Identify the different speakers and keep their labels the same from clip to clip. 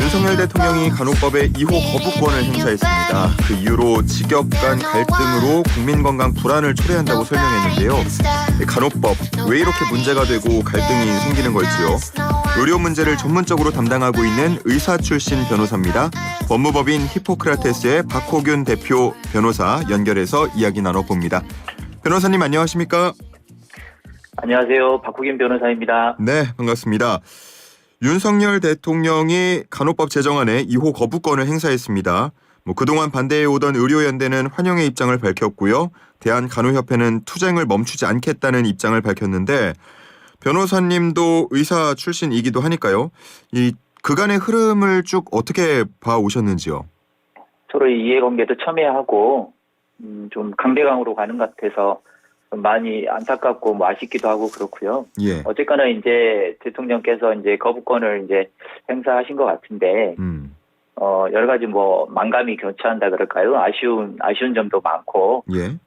Speaker 1: 윤석열 대통령이 간호법의 2호 거부권을 행사했습니다. 그 이유로 직업 간 갈등으로 국민건강 불안을 초래한다고 설명했는데요. 간호법, 왜 이렇게 문제가 되고 갈등이 생기는 걸지요? 의료 문제를 전문적으로 담당하고 있는 의사 출신 변호사입니다. 법무법인 히포크라테스의 박호균 대표 변호사 연결해서 이야기 나눠봅니다. 변호사님 안녕하십니까?
Speaker 2: 안녕하세요. 박호균 변호사입니다.
Speaker 1: 네, 반갑습니다. 윤석열 대통령이 간호법 제정안에 2호 거부권을 행사했습니다. 그동안 반대해오던 의료연대는 환영의 입장을 밝혔고요. 대한간호협회는 투쟁을 멈추지 않겠다는 입장을 밝혔는데 변호사님도 의사 출신이기도 하니까요. 이 그간의 흐름을 쭉 어떻게 봐오셨는지요?
Speaker 2: 서로의 이해관계도 첨예하고 좀 강대강으로 가는 것 같아서 많이 안타깝고 아쉽기도 하고 그렇고요.
Speaker 1: 예.
Speaker 2: 어쨌거나 이제 대통령께서 이제 거부권을 이제 행사하신 것 같은데 여러 가지 만감이 교차한다 그럴까요? 아쉬운 점도 많고
Speaker 1: 예.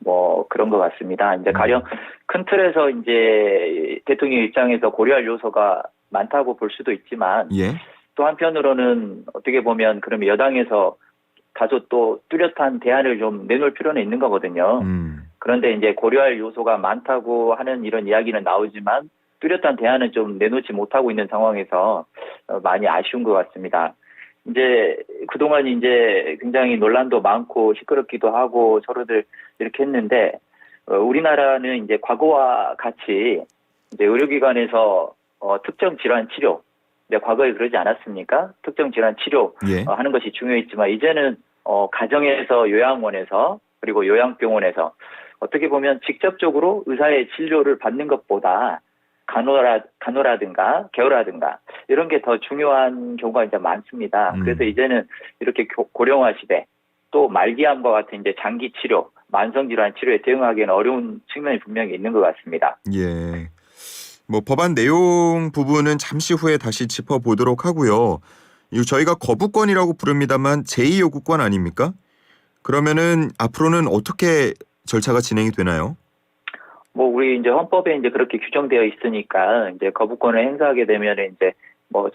Speaker 2: 그런 것 같습니다. 이제 가령 큰 틀에서 이제 대통령 입장에서 고려할 요소가 많다고 볼 수도 있지만
Speaker 1: 예.
Speaker 2: 또 한편으로는 어떻게 보면 그럼 여당에서 다소 또 뚜렷한 대안을 좀 내놓을 필요는 있는 거거든요. 그런데 이제 고려할 요소가 많다고 하는 이런 이야기는 나오지만 뚜렷한 대안은 좀 내놓지 못하고 있는 상황에서 많이 아쉬운 것 같습니다. 이제 그동안 이제 굉장히 논란도 많고 시끄럽기도 하고 서로들 이렇게 했는데 우리나라는 이제 과거와 같이 이제 의료기관에서 특정 질환 치료, 과거에 그러지 않았습니까? 특정 질환 치료
Speaker 1: 예.
Speaker 2: 하는 것이 중요했지만 이제는 가정에서 요양원에서 그리고 요양병원에서 어떻게 보면 직접적으로 의사의 진료를 받는 것보다 간호라든가 개호라든가 이런 게 더 중요한 경우가 이제 많습니다. 그래서 이제는 이렇게 고령화 시대 또 말기암과 같은 이제 장기 치료, 만성 질환 치료에 대응하기에는 어려운 측면이 분명히 있는 것 같습니다.
Speaker 1: 예. 법안 내용 부분은 잠시 후에 다시 짚어보도록 하고요. 이거 저희가 거부권이라고 부릅니다만 제2요구권 아닙니까? 그러면은 앞으로는 어떻게 절차가 진행이 되나요?
Speaker 2: 우리 이제 헌법에 이제 그렇게 규정되어 있으니까 이제 거부권을 행사하게 되면 이제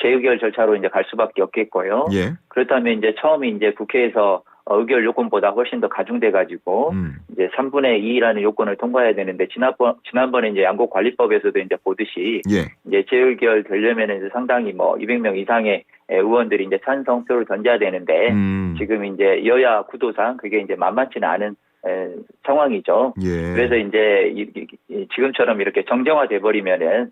Speaker 2: 재의결 절차로 이제 갈 수밖에 없겠고요.
Speaker 1: 예.
Speaker 2: 그렇다면 이제 처음에 이제 국회에서 의결 요건보다 훨씬 더 가중돼 가지고 이제 3분의 2라는 요건을 통과해야 되는데 지난번에 이제 양곡관리법에서도 이제 보듯이
Speaker 1: 예.
Speaker 2: 이제 재의결 되려면 이제 상당히 200명 이상의 의원들이 이제 찬성표를 던져야 되는데 지금 이제 여야 구도상 그게 이제 만만치는 않은 상황이죠.
Speaker 1: 예.
Speaker 2: 그래서 이제 지금처럼 이렇게 정정화돼 버리면은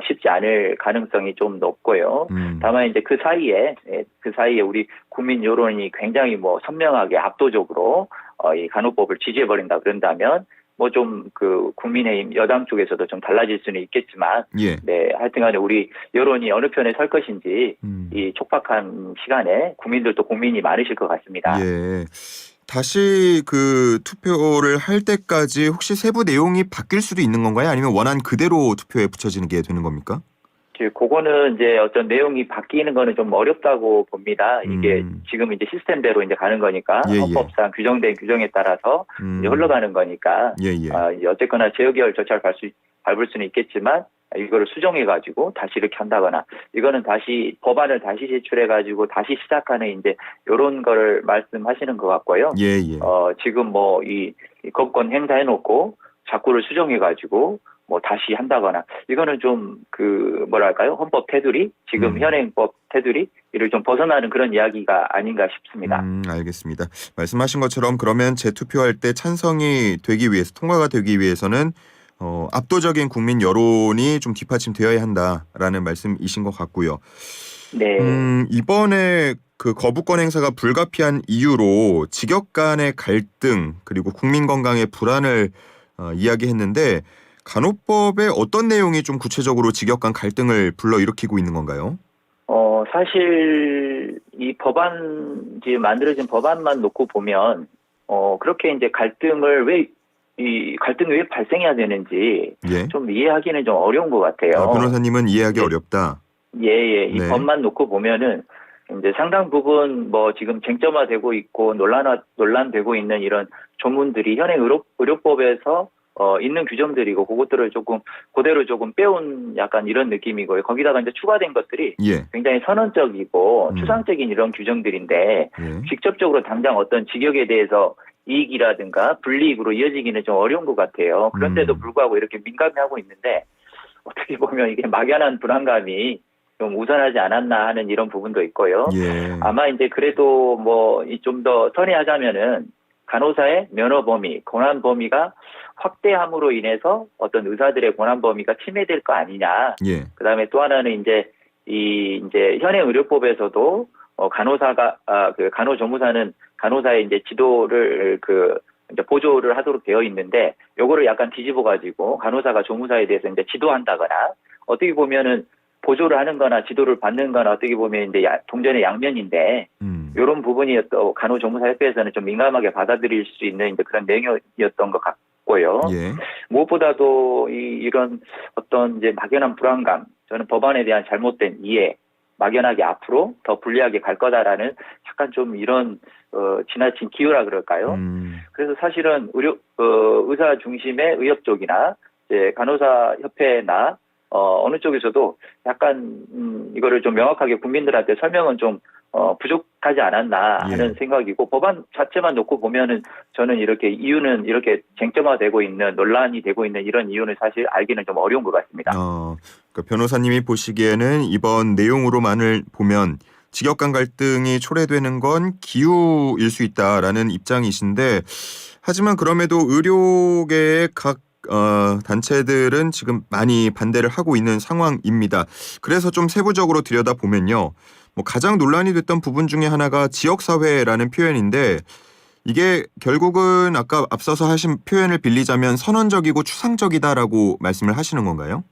Speaker 2: 쉽지 않을 가능성이 좀 높고요. 다만 이제 그 사이에 우리 국민 여론이 굉장히 선명하게 압도적으로 이 간호법을 지지해 버린다 그런다면 좀 그 국민의힘 여당 쪽에서도 좀 달라질 수는 있겠지만,
Speaker 1: 예.
Speaker 2: 네, 하여튼간에 우리 여론이 어느 편에 설 것인지 이 촉박한 시간에 국민들도 고민이 많으실 것 같습니다.
Speaker 1: 예. 다시 그 투표를 할 때까지 혹시 세부 내용이 바뀔 수도 있는 건가요? 아니면 원안 그대로 투표에 붙여지는 게 되는 겁니까?
Speaker 2: 그거는 이제 어떤 내용이 바뀌는 거는 좀 어렵다고 봅니다. 이게 지금 이제 시스템대로 이제 가는 거니까
Speaker 1: 예, 예.
Speaker 2: 헌법상 규정된 규정에 따라서 이제 흘러가는 거니까
Speaker 1: 예, 예.
Speaker 2: 어쨌거나 재의결 절차를 밟을 수는 있겠지만 이거를 수정해가지고 다시 이렇게 한다거나 이거는 다시 법안을 다시 제출해가지고 다시 시작하는 이제 이런 거를 말씀하시는 것 같고요.
Speaker 1: 예, 예.
Speaker 2: 지금 이 거부권 행사해놓고 자꾸를 수정해가지고 다시 한다거나 이거는 좀 헌법 테두리 지금 현행법 테두리 이를 좀 벗어나는 그런 이야기가 아닌가 싶습니다.
Speaker 1: 알겠습니다. 말씀하신 것처럼 그러면 재투표할 때 찬성이 되기 위해서 통과가 되기 위해서는 압도적인 국민 여론이 좀 뒷받침되어야 한다라는 말씀이신 것 같고요.
Speaker 2: 네.
Speaker 1: 이번에 그 거부권 행사가 불가피한 이유로 직역 간의 갈등 그리고 국민 건강의 불안을 이야기했는데 간호법의 어떤 내용이 좀 구체적으로 직역 간 갈등을 불러일으키고 있는 건가요?
Speaker 2: 사실 이 만들어진 법안만 놓고 보면 그렇게 이제 갈등이 왜 발생해야 되는지
Speaker 1: 예.
Speaker 2: 좀 이해하기는 좀 어려운 것 같아요.
Speaker 1: 변호사님은 이해하기
Speaker 2: 네.
Speaker 1: 어렵다.
Speaker 2: 예. 이
Speaker 1: 네.
Speaker 2: 법만 놓고 보면은 이제 상당 부분 지금 쟁점화되고 있고 논란되고 있는 이런 조문들이 현행 의료법에서 있는 규정들이고 그것들을 조금 그대로 조금 빼온 약간 이런 느낌이고요. 거기다가 이제 추가된 것들이
Speaker 1: 예.
Speaker 2: 굉장히 선언적이고 추상적인 이런 규정들인데
Speaker 1: 예.
Speaker 2: 직접적으로 당장 어떤 직역에 대해서 이익이라든가 불이익으로 이어지기는 좀 어려운 것 같아요. 그런데도 불구하고 이렇게 민감해하고 있는데 어떻게 보면 이게 막연한 불안감이 좀 우선하지 않았나 하는 이런 부분도 있고요.
Speaker 1: 예.
Speaker 2: 아마 이제 그래도 뭐 좀 더 선회하자면은 간호사의 면허 범위, 권한 범위가 확대함으로 인해서 어떤 의사들의 권한 범위가 침해될 거 아니냐.
Speaker 1: 예.
Speaker 2: 그다음에 또 하나는 이제 이제 현행 의료법에서도 간호사가 그 간호조무사는 간호사의 이제 지도를 이제 보조를 하도록 되어 있는데 요거를 약간 뒤집어 가지고 간호사가 조무사에 대해서 이제 지도한다거나 어떻게 보면은 보조를 하는 거나 지도를 받는 거나 어떻게 보면 이제 동전의 양면인데 이런 부분이 또 간호조무사협회에서는 좀 민감하게 받아들일 수 있는 이제 그런 내용이었던 것 같고요.
Speaker 1: 예.
Speaker 2: 무엇보다도 이런 어떤 이제 막연한 불안감, 저는 법안에 대한 잘못된 이해, 막연하게 앞으로 더 불리하게 갈 거다라는 약간 좀 이런 지나친 기우라 그럴까요? 그래서 사실은 의사 중심의 의협 쪽이나 이제 간호사 협회나 어느 쪽에서도 약간 이거를 좀 명확하게 국민들한테 설명은 좀 부족하지 않았나 하는 생각이고 법안 자체만 놓고 보면은 저는 이렇게 이유는 이렇게 쟁점화되고 있는 논란이 되고 있는 이런 이유는 사실 알기는 좀 어려운 것 같습니다.
Speaker 1: 그러니까 변호사님이 보시기에는 이번 내용으로만을 보면 직역 간 갈등이 초래되는 건 기우일 수 있다라는 입장이신데 하지만 그럼에도 의료계의 각 단체들은 지금 많이 반대를 하고 있는 상황입니다. 그래서 좀 세부적으로 들여다보면요. 뭐 가장 논란이 됐던 부분 중에 하나가 지역사회라는 표현인데 이게 결국은 아까 앞서서 하신 표현을 빌리자면 선언적이고 추상적이다라고 말씀을 하시는 건가요?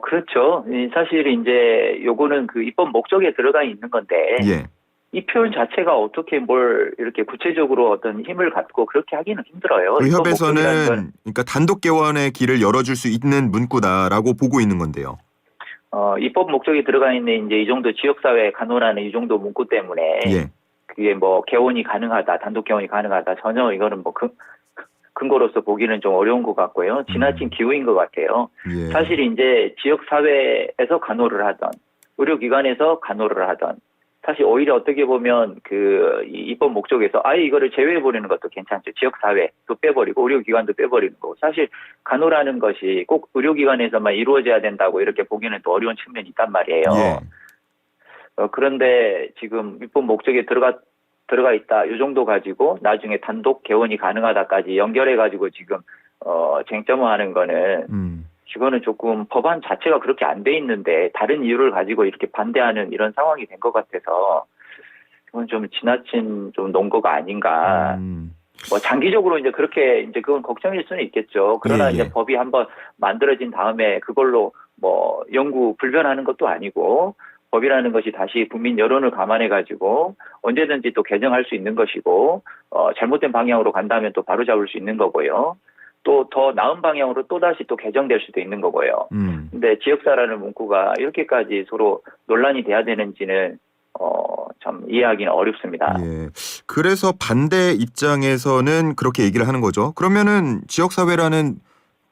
Speaker 2: 그렇죠. 사실 이제 요거는 그 입법 목적에 들어가 있는 건데
Speaker 1: 예.
Speaker 2: 이 표현 자체가 어떻게 뭘 이렇게 구체적으로 어떤 힘을 갖고 그렇게 하기는 힘들어요.
Speaker 1: 의협에서는 그러니까 단독 개원의 길을 열어줄 수 있는 문구다라고 보고 있는 건데요.
Speaker 2: 입법 목적이 들어가 있는 이제 이 정도 지역사회 간호라는 이 정도 문구 때문에
Speaker 1: 예.
Speaker 2: 그게 뭐 개원이 가능하다, 단독 개원이 가능하다 전혀 이거는 뭐 근거로서 보기는 좀 어려운 것 같고요. 지나친 기우인 것 같아요.
Speaker 1: 예.
Speaker 2: 사실 이제 지역사회에서 간호를 하던 의료기관에서 간호를 하던 사실 오히려 어떻게 보면 이 입법 목적에서 아예 이거를 제외해버리는 것도 괜찮죠. 지역사회도 빼버리고 의료기관도 빼버리는 거고 사실 간호라는 것이 꼭 의료기관에서만 이루어져야 된다고 이렇게 보기는 또 어려운 측면이 있단 말이에요.
Speaker 1: 예.
Speaker 2: 그런데 지금 입법 목적에 들어가 있다. 이 정도 가지고 나중에 단독 개원이 가능하다까지 연결해가지고 지금 쟁점화하는 거는 이거는 조금 법안 자체가 그렇게 안 돼 있는데 다른 이유를 가지고 이렇게 반대하는 이런 상황이 된 것 같아서 이건 좀 지나친 좀 논거가 아닌가. 뭐 장기적으로 이제 그렇게 이제 그건 걱정일 수는 있겠죠. 그러나 이제 법이 한번 만들어진 다음에 그걸로 뭐 영구 불변하는 것도 아니고 법이라는 것이 다시 국민 여론을 감안해 가지고 언제든지 또 개정할 수 있는 것이고 잘못된 방향으로 간다면 또 바로잡을 수 있는 거고요. 또 더 나은 방향으로 또다시 또 개정될 수도 있는 거고요. 근데 지역사라는 문구가 이렇게까지 서로 논란이 돼야 되는지는 참 이해하기는 어렵습니다.
Speaker 1: 예. 그래서 반대 입장에서는 그렇게 얘기를 하는 거죠. 그러면은 지역사회라는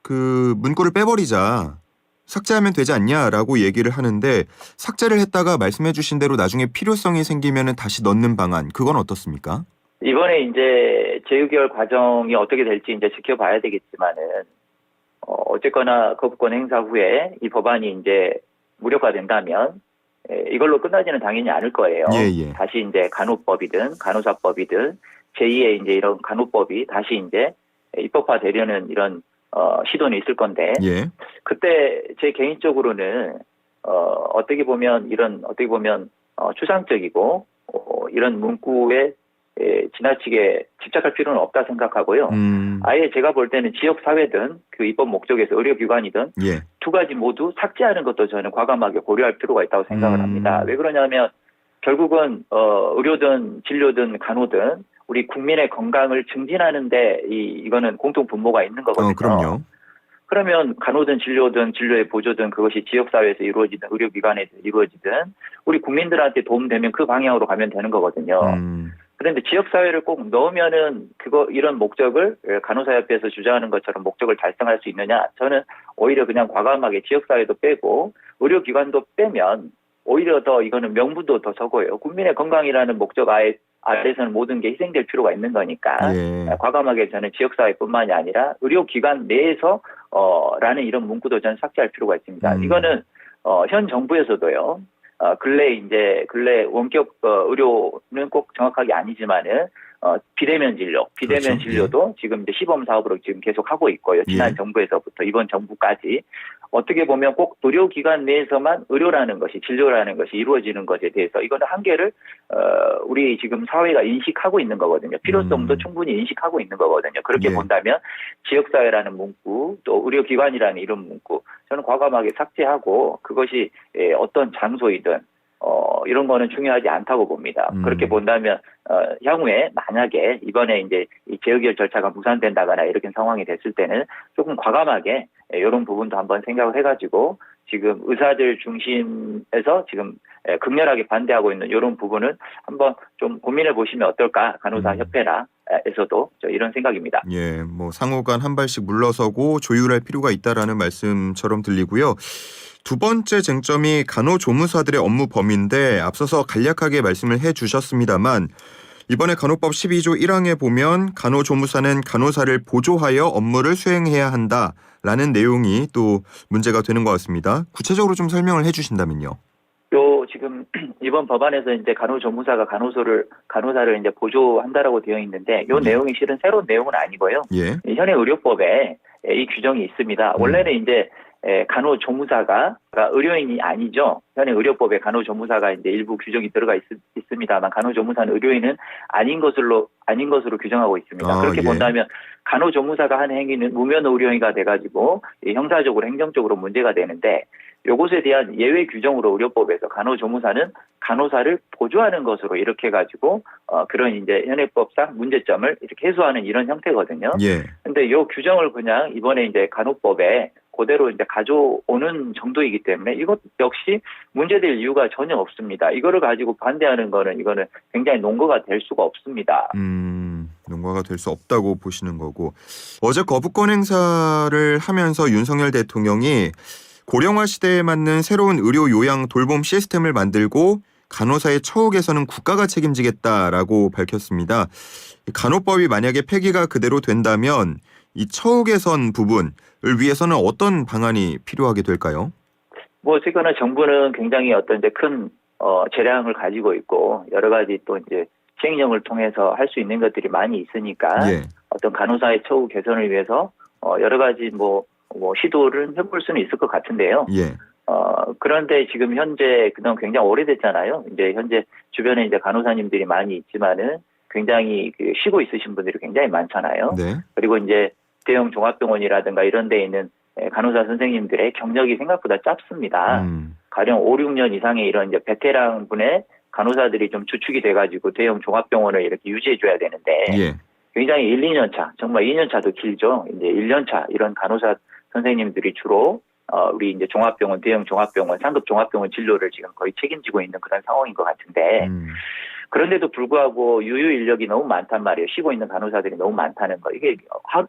Speaker 1: 그 문구를 빼버리자. 삭제하면 되지 않냐라고 얘기를 하는데 삭제를 했다가 말씀해 주신 대로 나중에 필요성이 생기면은 다시 넣는 방안 그건 어떻습니까?
Speaker 2: 이번에 이제 재의결 과정이 어떻게 될지 이제 지켜봐야 되겠지만은 어쨌거나 거부권 행사 후에 이 법안이 이제 무력화된다면 이걸로 끝나지는 당연히 않을 거예요.
Speaker 1: 예.
Speaker 2: 다시 이제 간호법이든 간호사법이든 제2의 이제 이런 간호법이 다시 이제 입법화되려는 이런 시도는 있을 건데
Speaker 1: 예.
Speaker 2: 그때 제 개인적으로는 어떻게 보면 추상적이고 이런 문구에 지나치게 집착할 필요는 없다 생각하고요. 아예 제가 볼 때는 지역사회든 그 입법 목적에서 의료기관이든
Speaker 1: 예.
Speaker 2: 두 가지 모두 삭제하는 것도 저는 과감하게 고려할 필요가 있다고 생각을 합니다. 왜 그러냐면 결국은 의료든 진료든 간호든 우리 국민의 건강을 증진하는데 이거는 공통 분모가 있는 거거든요.
Speaker 1: 그럼요.
Speaker 2: 그러면 간호든 진료든 진료의 보조든 그것이 지역사회에서 이루어지든 의료기관에서 이루어지든 우리 국민들한테 도움되면 그 방향으로 가면 되는 거거든요. 그런데 지역사회를 꼭 넣으면은 이런 목적을 간호사협회에서 주장하는 것처럼 목적을 달성할 수 있느냐? 저는 오히려 그냥 과감하게 지역사회도 빼고 의료기관도 빼면 오히려 더 이거는 명분도 더 적어요. 국민의 건강이라는 목적 아래에서는 모든 게 희생될 필요가 있는 거니까 과감하게 저는 지역사회뿐만이 아니라 의료기관 내에서 라는 이런 문구도 저는 삭제할 필요가 있습니다. 이거는 현 정부에서도요. 근래 원격 의료는 꼭 정확하게 아니지만은 비대면
Speaker 1: 그렇죠.
Speaker 2: 진료도 지금 이제 시범 사업으로 지금 계속 하고 있고요. 지난 정부에서부터 이번 정부까지 어떻게 보면 꼭 의료기관 내에서만 의료라는 것이 진료라는 것이 이루어지는 것에 대해서 이거는 한계를 우리 지금 사회가 인식하고 있는 거거든요. 필요성도 충분히 인식하고 있는 거거든요. 그렇게 본다면 지역사회라는 문구 또 의료기관이라는 이런 문구 저는 과감하게 삭제하고 그것이 어떤 장소이든 이런 거는 중요하지 않다고 봅니다. 그렇게 본다면 향후에 만약에 이번에 이제 이 재의결 절차가 무산된다거나 이렇게 상황이 됐을 때는 조금 과감하게 이런 부분도 한번 생각을 해가지고 지금 의사들 중심에서 지금 극렬하게 반대하고 있는 이런 부분은 한번 좀 고민해 보시면 어떨까 간호사협회나에서도 이런 생각입니다.
Speaker 1: 예, 뭐 상호간 한 발씩 물러서고 조율할 필요가 있다라는 말씀처럼 들리고요. 두 번째 쟁점이 간호조무사들의 업무 범위인데 앞서서 간략하게 말씀을 해주셨습니다만 이번에 간호법 12조 1항에 보면 간호조무사는 간호사를 보조하여 업무를 수행해야 한다라는 내용이 또 문제가 되는 것 같습니다. 구체적으로 좀 설명을 해주신다면요.
Speaker 2: 지금 이번 법안에서 이제 간호조무사가 간호사를 이제 보조한다라고 되어 있는데 이 내용이 실은 새로운 내용은 아니고요. 현행 의료법에 이 규정이 있습니다. 원래는 이제 간호조무사가 의료인이 아니죠. 현행 의료법에 간호조무사가 이제 일부 규정이 들어가 있습니다만 간호조무사는 의료인은 아닌 것으로 규정하고 있습니다. 그렇게 본다면 간호조무사가 하는 행위는 무면 의료인가 돼가지고 형사적으로 행정적으로 문제가 되는데 이것에 대한 예외 규정으로 의료법에서 간호조무사는 간호사를 보조하는 것으로 이렇게 해가지고 그런 이제 현행법상 문제점을 이렇게 해소하는 이런 형태거든요. 근데 이 규정을 그냥 이번에 이제 간호법에 그대로 이제 가져오는 정도이기 때문에 이것 역시 문제될 이유가 전혀 없습니다. 이거를 가지고 반대하는 거는 이거는 굉장히 논거가 될 수가 없습니다.
Speaker 1: 논거가 될 수 없다고 보시는 거고 어제 거부권 행사를 하면서 윤석열 대통령이 고령화 시대에 맞는 새로운 의료 요양 돌봄 시스템을 만들고 간호사의 처우 개선은 국가가 책임지겠다라고 밝혔습니다. 간호법이 만약에 폐기가 그대로 된다면 이 처우 개선 부분을 위해서는 어떤 방안이 필요하게 될까요?
Speaker 2: 어쨌거나 정부는 굉장히 어떤 이제 큰 재량을 가지고 있고 여러 가지 또 이제 시행령을 통해서 할 수 있는 것들이 많이 있으니까 어떤 간호사의 처우 개선을 위해서 여러 가지 시도를 해볼 수는 있을 것 같은데요. 그런데 지금 현재 그동안 굉장히 오래됐잖아요. 이제 현재 주변에 이제 간호사님들이 많이 있지만은 굉장히 쉬고 있으신 분들이 굉장히 많잖아요. 그리고 이제 대형 종합병원이라든가 이런 데 있는 간호사 선생님들의 경력이 생각보다 짧습니다. 가령 5, 6년 이상의 이런 이제 베테랑 분의 간호사들이 좀 주축이 돼가지고 대형 종합병원을 이렇게 유지해줘야 되는데 굉장히 1, 2년 차, 정말 2년 차도 길죠. 이제 1년 차 이런 간호사 선생님들이 주로 우리 이제 종합병원, 대형 종합병원, 상급 종합병원 진료를 지금 거의 책임지고 있는 그런 상황인 것 같은데 그런데도 불구하고 유유 인력이 너무 많단 말이에요. 쉬고 있는 간호사들이 너무 많다는 거. 이게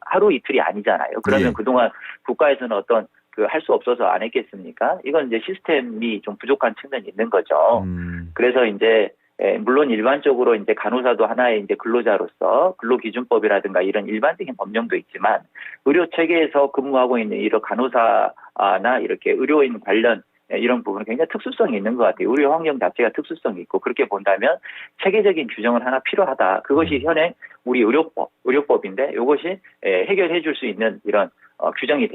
Speaker 2: 하루 이틀이 아니잖아요. 그러면 그동안 국가에서는 어떤 할 수 없어서 안 했겠습니까? 이건 이제 시스템이 좀 부족한 측면이 있는 거죠. 그래서 이제 물론 일반적으로 이제 간호사도 하나의 이제 근로자로서 근로기준법이라든가 이런 일반적인 법령도 있지만 의료 체계에서 근무하고 있는 이런 간호사나 이렇게 의료인 관련 이런 부분은 굉장히 특수성이 있는 것 같아요. 의료 환경 자체가 특수성이 있고 그렇게 본다면 체계적인 규정은 하나 필요하다. 그것이 현행 우리 의료법인데 이것이 해결해 줄 수 있는 이런 규정이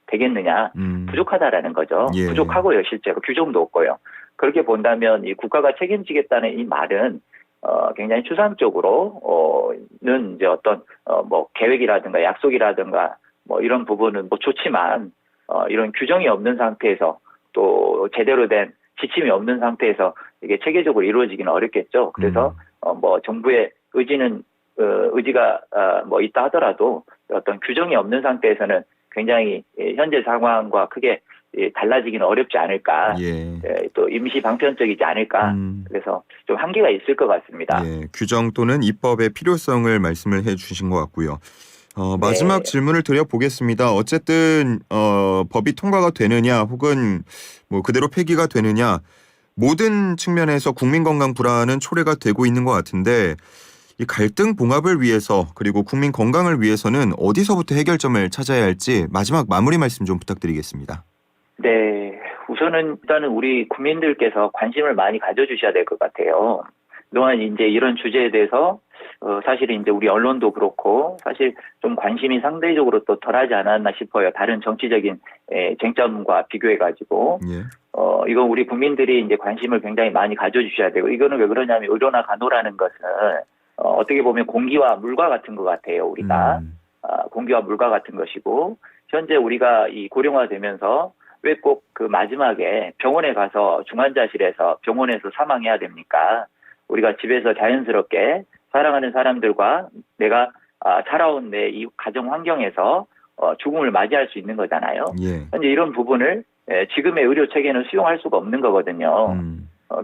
Speaker 2: 되겠느냐. 부족하다라는 거죠. 부족하고요. 실제로 규정도 없고요. 그렇게 본다면 이 국가가 책임지겠다는 이 말은 굉장히 추상적으로는 이제 어떤 계획이라든가 약속이라든가 이런 부분은 좋지만 이런 규정이 없는 상태에서 또 제대로 된 지침이 없는 상태에서 이게 체계적으로 이루어지기는 어렵겠죠. 그래서 정부의 의지가 있다 하더라도 어떤 규정이 없는 상태에서는 굉장히 현재 상황과 크게 달라지기는 어렵지 않을까.
Speaker 1: 예.
Speaker 2: 또 임시 방편적이지 않을까. 그래서 좀 한계가 있을 것 같습니다.
Speaker 1: 예. 규정 또는 입법의 필요성을 말씀을 해주신 것 같고요. 마지막
Speaker 2: 네.
Speaker 1: 질문을 드려보겠습니다. 어쨌든 법이 통과가 되느냐 혹은 뭐 그대로 폐기가 되느냐 모든 측면에서 국민 건강 불안은 초래가 되고 있는 것 같은데 이 갈등 봉합을 위해서 그리고 국민 건강을 위해서는 어디서부터 해결점을 찾아야 할지 마지막 마무리 말씀 좀 부탁드리겠습니다.
Speaker 2: 네. 우선은 일단은 우리 국민들께서 관심을 많이 가져주셔야 될 것 같아요. 그동안 이제 이런 주제에 대해서 사실은 이제 우리 언론도 그렇고 사실 좀 관심이 상대적으로 또 덜하지 않았나 싶어요. 다른 정치적인 쟁점과 비교해가지고.
Speaker 1: 예.
Speaker 2: 이건 우리 국민들이 이제 관심을 굉장히 많이 가져주셔야 되고 이거는 왜 그러냐면 의료나 간호라는 것은 어떻게 보면 공기와 물과 같은 것 같아요. 우리가 공기와 물과 같은 것이고 현재 우리가 이 고령화되면서 왜 꼭 그 마지막에 병원에 가서 중환자실에서 병원에서 사망해야 됩니까? 우리가 집에서 자연스럽게 사랑하는 사람들과 내가 살아온 내 이 가정 환경에서 죽음을 맞이할 수 있는 거잖아요.
Speaker 1: 예.
Speaker 2: 현재 이런 부분을 지금의 의료 체계는 수용할 수가 없는 거거든요.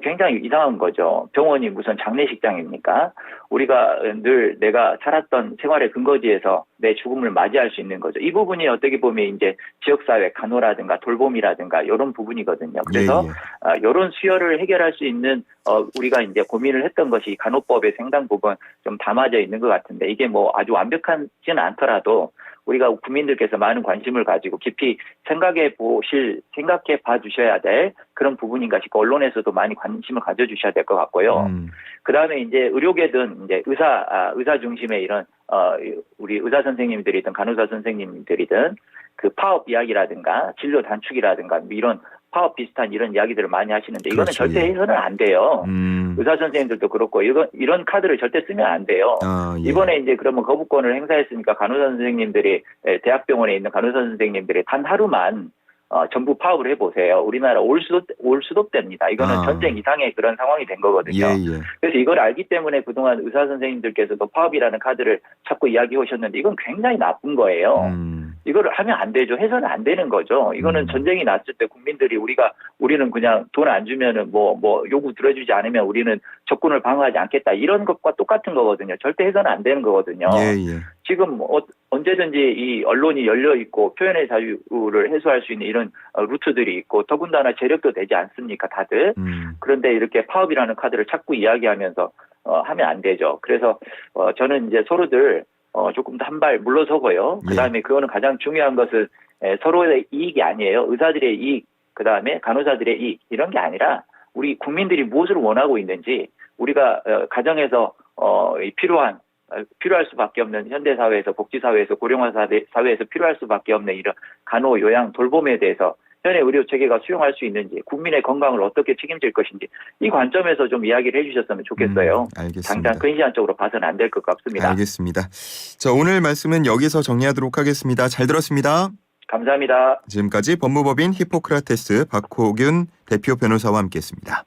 Speaker 2: 굉장히 이상한 거죠. 병원이 무슨 장례식장입니까? 우리가 늘 내가 살았던 생활의 근거지에서 내 죽음을 맞이할 수 있는 거죠. 이 부분이 어떻게 보면 이제 지역사회 간호라든가 돌봄이라든가 이런 부분이거든요. 그래서 이런 수요를 해결할 수 있는 우리가 이제 고민을 했던 것이 간호법의 생당 부분 좀 담아져 있는 것 같은데 이게 뭐 아주 완벽하지는 않더라도 우리가 국민들께서 많은 관심을 가지고 깊이 생각해 봐 주셔야 될 그런 부분인가 싶고 언론에서도 많이 관심을 가져주셔야 될 것 같고요. 그 다음에 이제 의료계든 이제 의사 중심의 이런 우리 의사 선생님들이든 간호사 선생님들이든 그 파업 이야기라든가 진료 단축이라든가 이런 파업 비슷한 이런 이야기들을 많이 하시는데 이거는
Speaker 1: 그렇죠,
Speaker 2: 절대
Speaker 1: 예.
Speaker 2: 해서는 안 돼요. 의사 선생님들도 그렇고 이런 카드를 절대 쓰면 안 돼요.
Speaker 1: 예.
Speaker 2: 이번에 이제 그러면 거부권을 행사했으니까 간호사 선생님들이 대학병원에 있는 간호사 선생님들이 단 하루만 전부 파업을 해보세요. 우리나라 올 수도 됩니다. 이거는 전쟁 이상의 그런 상황이 된 거거든요.
Speaker 1: 예.
Speaker 2: 그래서 이걸 알기 때문에 그동안 의사 선생님들께서도 파업이라는 카드를 자꾸 이야기해 오셨는데 이건 굉장히 나쁜 거예요. 이거를 하면 안 되죠. 해서는 안 되는 거죠. 이거는 전쟁이 났을 때 국민들이 우리는 그냥 돈 안 주면은 뭐 요구 들어주지 않으면 우리는 적군을 방어하지 않겠다. 이런 것과 똑같은 거거든요. 절대 해서는 안 되는 거거든요.
Speaker 1: 예.
Speaker 2: 지금 언제든지 이 언론이 열려 있고 표현의 자유를 해소할 수 있는 이런 루트들이 있고 더군다나 재력도 되지 않습니까, 다들. 그런데 이렇게 파업이라는 카드를 자꾸 이야기하면서 하면 안 되죠. 그래서 저는 이제 서로들 조금 더 한 발 물러서고요. 그다음에 그거는 가장 중요한 것은 서로의 이익이 아니에요. 의사들의 이익, 그다음에 간호사들의 이익 이런 게 아니라 우리 국민들이 무엇을 원하고 있는지 우리가 가정에서 필요할 수밖에 없는 현대사회에서 복지사회에서 고령화 사회에서 필요할 수밖에 없는 이런 간호, 요양, 돌봄에 대해서 현재 의료 체계가 수용할 수 있는지 국민의 건강을 어떻게 책임질 것인지 이 관점에서 좀 이야기를 해주셨으면 좋겠어요.
Speaker 1: 알겠습니다.
Speaker 2: 당장 근시안 쪽으로 봐서는 안 될 것 같습니다.
Speaker 1: 알겠습니다. 자, 오늘 말씀은 여기서 정리하도록 하겠습니다. 잘 들었습니다.
Speaker 2: 감사합니다.
Speaker 1: 지금까지 법무법인 히포크라테스 박호균 대표 변호사와 함께했습니다.